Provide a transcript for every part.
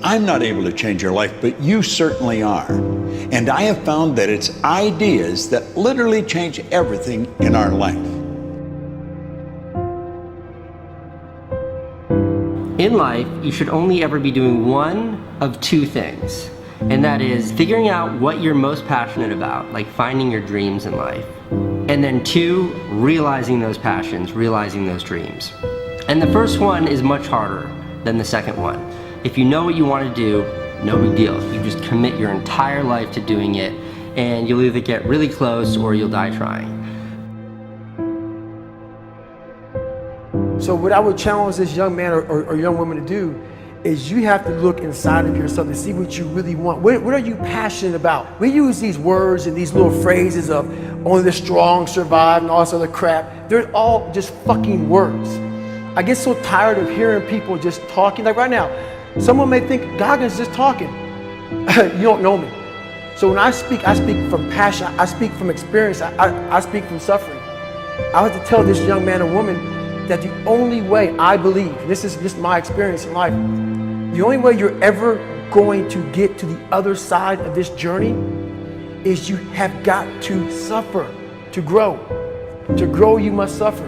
I'm not able to change your life, but you certainly are. And I have found that it's ideas that literally change everything in our life. In life, you should only ever be doing one of two things, and that is figuring out what you're most passionate about, like finding your dreams in life. And then two, realizing those passions, realizing those dreams. And the first one is much harder than the second one. If you know what you want to do, no big deal. You just commit your entire life to doing it, and you'll either get really close or you'll die trying. So what I would challenge this young man or young woman to do is you have to look inside of yourself and see what you really want. What are you passionate about? We use these words and these little phrases of only the strong survive and all this other crap. They're all just fucking words. I get so tired of hearing people just talking. Like right now, someone may think Goggins just talking. You don't know me. So when I speak from passion. I speak from experience. I speak from suffering. I have to tell this young man or woman that the only way I believe, this is my experience in life, the only way you're ever going to get to the other side of this journey is you have got to suffer to grow. To grow, you must suffer.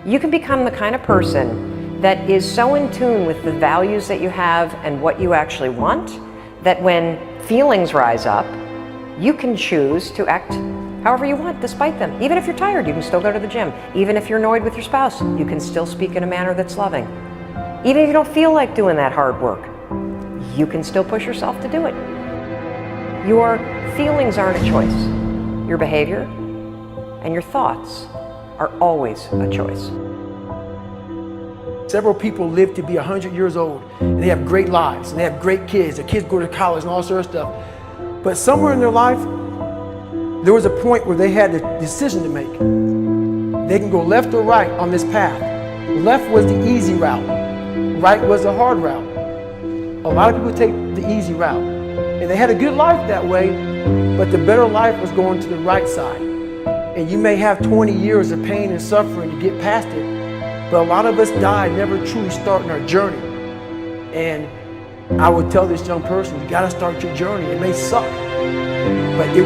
You can become the kind of person that is so in tune with the values that you have and what you actually want, that when feelings rise up, you can choose to act however you want despite them. Even if you're tired, you can still go to the gym. Even if you're annoyed with your spouse, you can still speak in a manner that's loving. Even if you don't feel like doing that hard work, you can still push yourself to do it. Your feelings aren't a choice. Your behavior and your thoughts are always a choice. Several people live to be 100 years old and they have great lives and they have great kids. Their kids go to college and all sorts of stuff. But somewhere in their life, there was a point where they had a decision to make. They can go left or right on this path. Left was the easy route. Right was the hard route. A lot of people take the easy route. And they had a good life that way, but the better life was going to the right side. And you may have 20 years of pain and suffering to get past it, but a lot of us die never truly starting our journey. And I would tell this young person, you gotta start your journey. It may suck, but it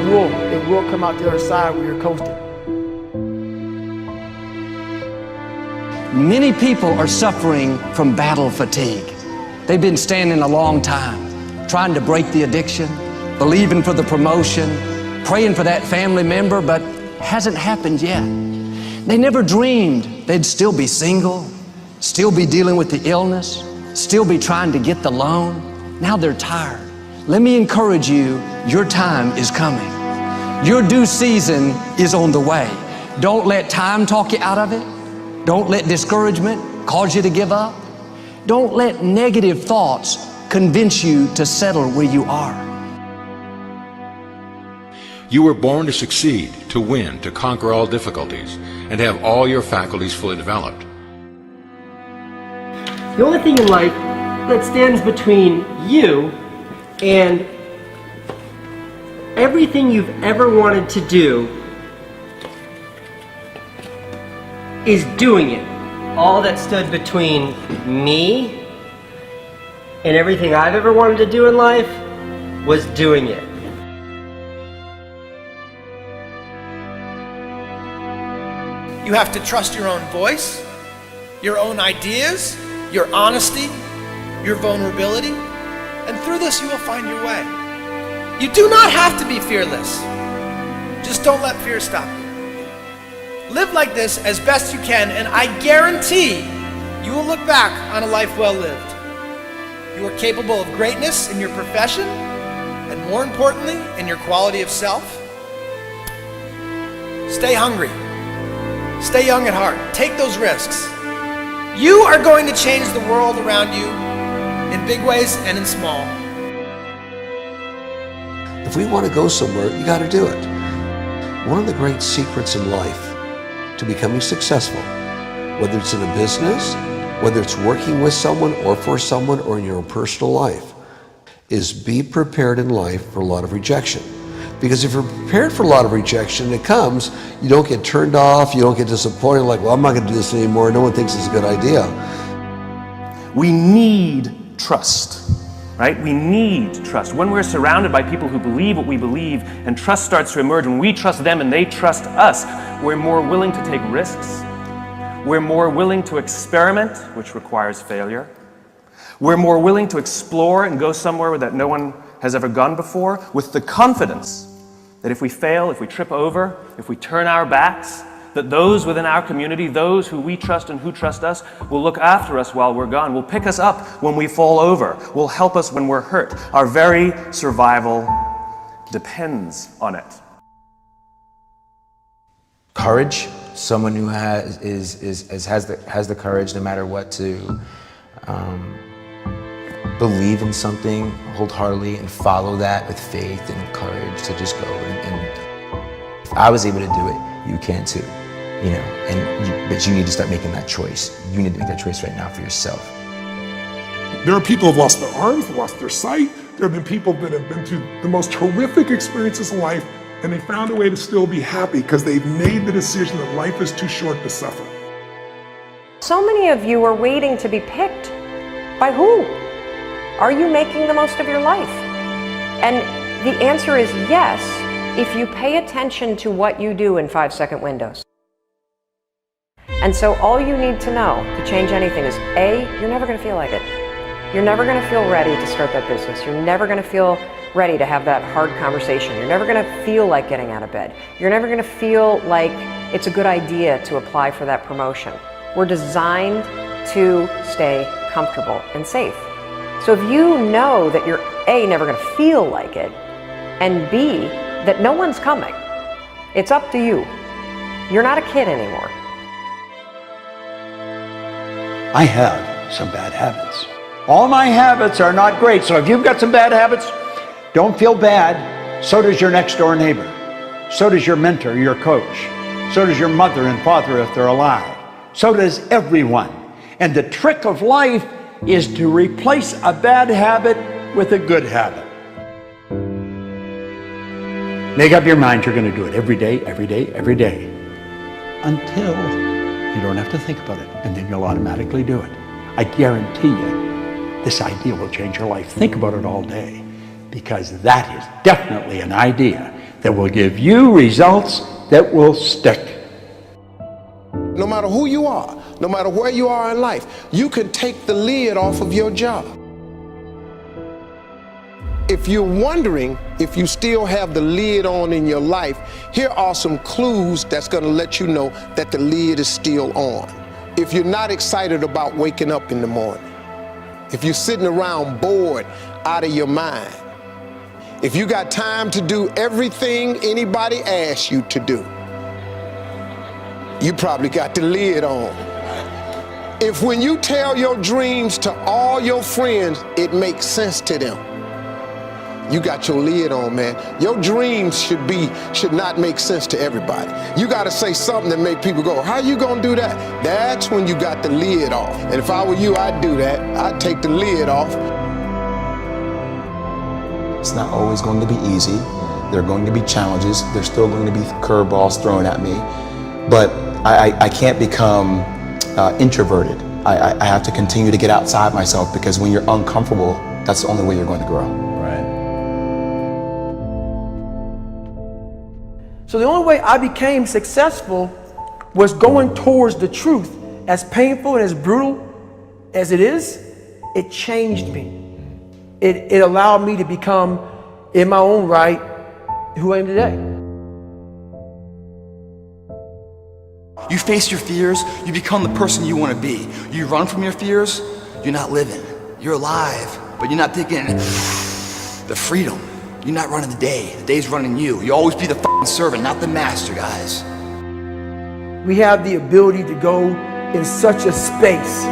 will come out the other side where you're coasting. Many people are suffering from battle fatigue. They've been standing a long time, trying to break the addiction, believing for the promotion, praying for that family member, but hasn't happened yet. They never dreamed they'd still be single, still be dealing with the illness, still be trying to get the loan. Now they're tired. Let me encourage you, your time is coming. Your due season is on the way. Don't let time talk you out of it. Don't let discouragement cause you to give up. Don't let negative thoughts convince you to settle where you are. You were born to succeed, to win, to conquer all difficulties, and to have all your faculties fully developed. The only thing in life that stands between you and everything you've ever wanted to do is doing it. All that stood between me and everything I've ever wanted to do in life was doing it. You have to trust your own voice, your own ideas, your honesty, your vulnerability, and through this you will find your way. You do not have to be fearless. Just don't let fear stop you. Live like this as best you can, and I guarantee you will look back on a life well lived. You are capable of greatness in your profession, and more importantly, in your quality of self. Stay hungry. Stay young at heart. Take those risks. You are going to change the world around you in big ways and in small. If we want to go somewhere, you got to do it. One of the great secrets in life to becoming successful, whether it's in a business, whether it's working with someone or for someone or in your own personal life, is be prepared in life for a lot of rejection. Because if you're prepared for a lot of rejection, it comes, you don't get turned off, you don't get disappointed, like, well, I'm not going to do this anymore, no one thinks it's a good idea. We need trust, right? We need trust. When we're surrounded by people who believe what we believe and trust starts to emerge, when we trust them and they trust us, we're more willing to take risks. We're more willing to experiment, which requires failure. We're more willing to explore and go somewhere that no one has ever gone before, with the confidence that if we fail, if we trip over, if we turn our backs, that those within our community, those who we trust and who trust us, will look after us while we're gone, will pick us up when we fall over, will help us when we're hurt. Our very survival depends on it. Courage, someone who has the courage no matter what to believe in something wholeheartedly and follow that with faith and courage to just go. And if I was able to do it, you can too. You know, but you need to start making that choice. You need to make that choice right now for yourself. There are people who have lost their arms, lost their sight. There have been people that have been through the most horrific experiences in life, and they found a way to still be happy because they've made the decision that life is too short to suffer. So many of you are waiting to be picked. By who? Are you making the most of your life? And the answer is yes, if you pay attention to what you do in 5-second windows. And so all you need to know to change anything is A, you're never going to feel like it. You're never going to feel ready to start that business. You're never going to feel ready to have that hard conversation. You're never going to feel like getting out of bed. You're never going to feel like it's a good idea to apply for that promotion. We're designed to stay comfortable and safe. So if you know that you're A, never going to feel like it, and B, that no one's coming, it's up to you. You're not a kid anymore. I have some bad habits. All my habits are not great, so if you've got some bad habits, don't feel bad. So does your next door neighbor. So does your mentor, your coach. So does your mother and father if they're alive. So does everyone. And the trick of life is to replace a bad habit with a good habit. Make up your mind you're going to do it every day, every day, every day, until you don't have to think about it, and then you'll automatically do it. I guarantee you, this idea will change your life. Think about it all day, because that is definitely an idea that will give you results that will stick. No matter who you are, no matter where you are in life, you can take the lid off of your job. If you're wondering if you still have the lid on in your life, here are some clues that's going to let you know that the lid is still on. If you're not excited about waking up in the morning, if you're sitting around bored out of your mind, if you got time to do everything anybody asks you to do, you probably got the lid on. If when you tell your dreams to all your friends, it makes sense to them, you got your lid on, man. Your dreams should not make sense to everybody. You got to say something that make people go, how you gonna do that? That's when you got the lid off. And if I were you, I'd do that. I'd take the lid off. It's not always going to be easy. There are going to be challenges. There's still going to be curveballs thrown at me. But I can't become introverted. I have to continue to get outside myself, because when you're uncomfortable, that's the only way you're going to grow. So the only way I became successful was going towards the truth. As painful and as brutal as it is, it changed me. It allowed me to become, in my own right, who I am today. You face your fears, you become the person you want to be. You run from your fears, you're not living. You're alive, but you're not taking the freedom. You're not running the day. The day's running you. You always be the fucking servant, not the master, guys. We have the ability to go in such a space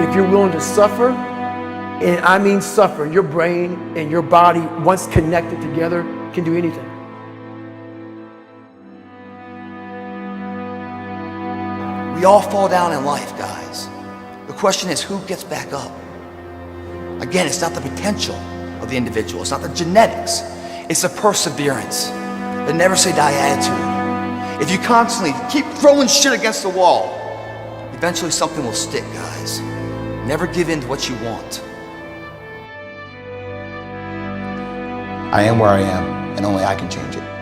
if you're willing to suffer, and I mean suffer. Your brain and your body, once connected together, can do anything. We all fall down in life, guys. The question is, who gets back up? Again, it's not the potential of the individual. It's not the genetics. It's the perseverance, the never say die attitude. If you constantly keep throwing shit against the wall, eventually something will stick, guys. Never give in to what you want. I am where I am, and only I can change it.